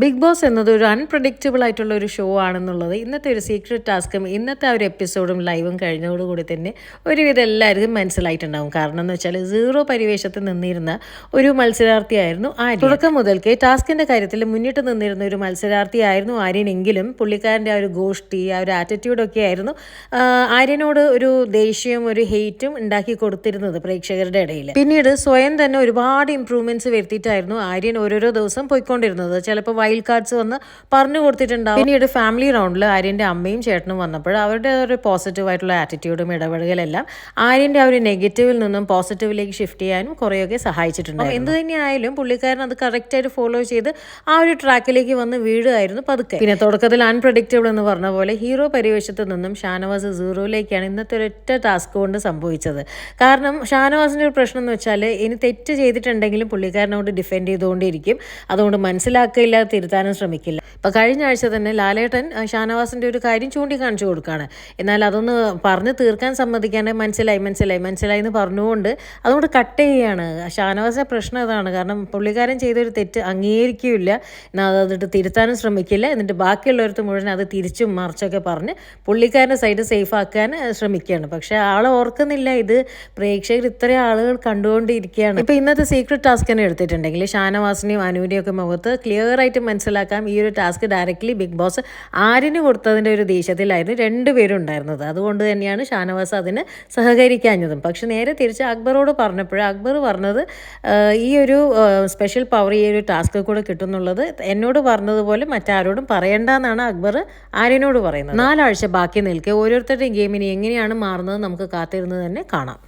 Big boss എന്നത് ഒരു unpredictable ആയിട്ടുള്ള ഒരു ഷോ ആണെന്നുള്ളത് ഇന്നത്തെ ഒരു സീക്രട്ട് ടാസ്കും ഇന്നത്തെ ആ ഒരു എപ്പിസോഡും ലൈവും കഴിഞ്ഞതോടുകൂടി തന്നെ ഒരുവിധം എല്ലാവർക്കും മനസ്സിലായിട്ടുണ്ടാവും. കാരണം എന്ന് വെച്ചാൽ സീറോ പരിവേഷത്തിൽ നിന്നിരുന്ന ഒരു മത്സരാർത്ഥിയായിരുന്നു ആര്യൻ. തുടക്കം മുതൽക്ക് ടാസ്കിന്റെ കാര്യത്തിൽ മുന്നിട്ട് നിന്നിരുന്ന ഒരു മത്സരാർത്ഥിയായിരുന്നു ആര്യനെങ്കിലും പുള്ളിക്കാരൻ്റെ ആ ഒരു ഗോഷ്ടി, ആ ഒരു ആറ്റിറ്റ്യൂഡൊക്കെ ആയിരുന്നു ആര്യനോട് ഒരു ദേഷ്യവും ഒരു ഹെയ്റ്റും ഉണ്ടാക്കി കൊടുത്തിരുന്നത് പ്രേക്ഷകരുടെ ഇടയിൽ. പിന്നീട് സ്വയം തന്നെ ഒരുപാട് ഇംപ്രൂവ്മെന്റ്സ് വരുത്തിയിട്ടായിരുന്നു ആര്യൻ ഓരോരോ ദിവസം പോയിക്കൊണ്ടിരുന്നത്. ചിലപ്പോൾ വൈൽഡ് കാർഡ്സ് വന്ന് പറഞ്ഞു കൊടുത്തിട്ടുണ്ടാവും. പിന്നീട് ഫാമിലി റൗണ്ടിൽ ആര്യൻ്റെ അമ്മയും ചേട്ടനും വന്നപ്പോൾ അവരുടെ ഒരു പോസിറ്റീവായിട്ടുള്ള ആറ്റിറ്റ്യൂഡും ഇടപെടലുകളെല്ലാം ആര്യൻ്റെ ആ ഒരു നെഗറ്റീവിൽ നിന്നും പോസിറ്റീവിലേക്ക് ഷിഫ്റ്റ് ചെയ്യാനും കുറേയൊക്കെ സഹായിച്ചിട്ടുണ്ട്. എന്ത് തന്നെയായാലും പുള്ളിക്കാരൻ അത് കറക്റ്റായിട്ട് ഫോളോ ചെയ്ത് ആ ഒരു ട്രാക്കിലേക്ക് വന്ന് വീഴുമായിരുന്നു പതുക്കെ. പിന്നെ തുടക്കത്തിൽ അൺപ്രഡിക്റ്റബിൾ എന്ന് പറഞ്ഞ പോലെ ഹീറോ പരിവേഷത്തിൽ നിന്നും ഷാനവാസ് സീറോയിലേക്കാണ് ഇന്നത്തെ ഒരൊറ്റ ടാസ്ക് കൊണ്ട് സംഭവിച്ചത്. കാരണം ഷാനവാസിൻ്റെ ഒരു പ്രശ്നം എന്ന് വെച്ചാൽ ഇനി തെറ്റ് ചെയ്തിട്ടുണ്ടെങ്കിലും പുള്ളിക്കാരനോട് ഡിഫെൻഡ് ചെയ്തുകൊണ്ടിരിക്കും. അതുകൊണ്ട് മനസ്സിലാക്കില്ല, തിരുത്താനും ശ്രമിക്കില്ല. ഇപ്പം കഴിഞ്ഞ ആഴ്ച തന്നെ ലാലേട്ടൻ ഷാനവാസിൻ്റെ ഒരു കാര്യം ചൂണ്ടിക്കാണിച്ചു കൊടുക്കുകയാണ്. എന്നാൽ അതൊന്ന് പറഞ്ഞ് തീർക്കാൻ സമ്മതിക്കാണ്ട് മനസ്സിലായി എന്ന് പറഞ്ഞുകൊണ്ട് അതുകൊണ്ട് കട്ട് ചെയ്യുകയാണ്. ഷാനവാസിൻ്റെ പ്രശ്നം അതാണ്. കാരണം പുള്ളിക്കാരൻ ചെയ്തൊരു തെറ്റ് അംഗീകരിക്കില്ല, എന്നാൽ അതിട്ട് തിരുത്താനും ശ്രമിക്കില്ല. എന്നിട്ട് ബാക്കിയുള്ളവർക്ക് മുഴുവൻ അത് തിരിച്ചും മറിച്ചൊക്കെ പറഞ്ഞ് പുള്ളിക്കാരൻ്റെ സൈഡ് സേഫ് ആക്കാൻ ശ്രമിക്കുകയാണ്. പക്ഷേ ആളെ ഓർക്കുന്നില്ല, ഇത് പ്രേക്ഷകർ ഇത്രയും ആളുകൾ കണ്ടുകൊണ്ടിരിക്കുകയാണ്. ഇപ്പം ഇന്നത്തെ സീക്രട്ട് ടാസ്ക് തന്നെ എടുത്തിട്ടുണ്ടെങ്കിൽ ഷാനവാസിനെയും അനുവിൻ്റെയും ഒക്കെ മുഖത്ത് ക്ലിയർ ആയിട്ട് മനസ്സിലാക്കാം ഈ ഒരു ടാസ്ക് ഡയറക്റ്റ്ലി ബിഗ് ബോസ് ആര്യന് കൊടുത്തതിൻ്റെ ഒരു ദേഷ്യത്തിലായിരുന്നു രണ്ടുപേരും ഉണ്ടായിരുന്നത്. അതുകൊണ്ട് തന്നെയാണ് ഷാനവാസ് അതിന് സഹകരിക്കാഞ്ഞതും. പക്ഷെ നേരെ തിരിച്ച് അക്ബറോട് പറഞ്ഞപ്പോൾ അക്ബർ പറഞ്ഞത് ഈ ഒരു സ്പെഷ്യൽ പവർ ഈ ഒരു ടാസ്ക് കൂടെ കിട്ടുന്നുള്ളത് എന്നോട് പറഞ്ഞതുപോലെ മറ്റാരോടും പറയണ്ടെന്നാണ് അക്ബർ ആര്യനോട് പറയുന്നത്. 4 ആഴ്ച ബാക്കി നിൽക്കെ ഓരോരുത്തരുടെയും ഗെയിമിന് എങ്ങനെയാണ് മാറുന്നത് നമുക്ക് കാത്തിരുന്ന് തന്നെ കാണാം.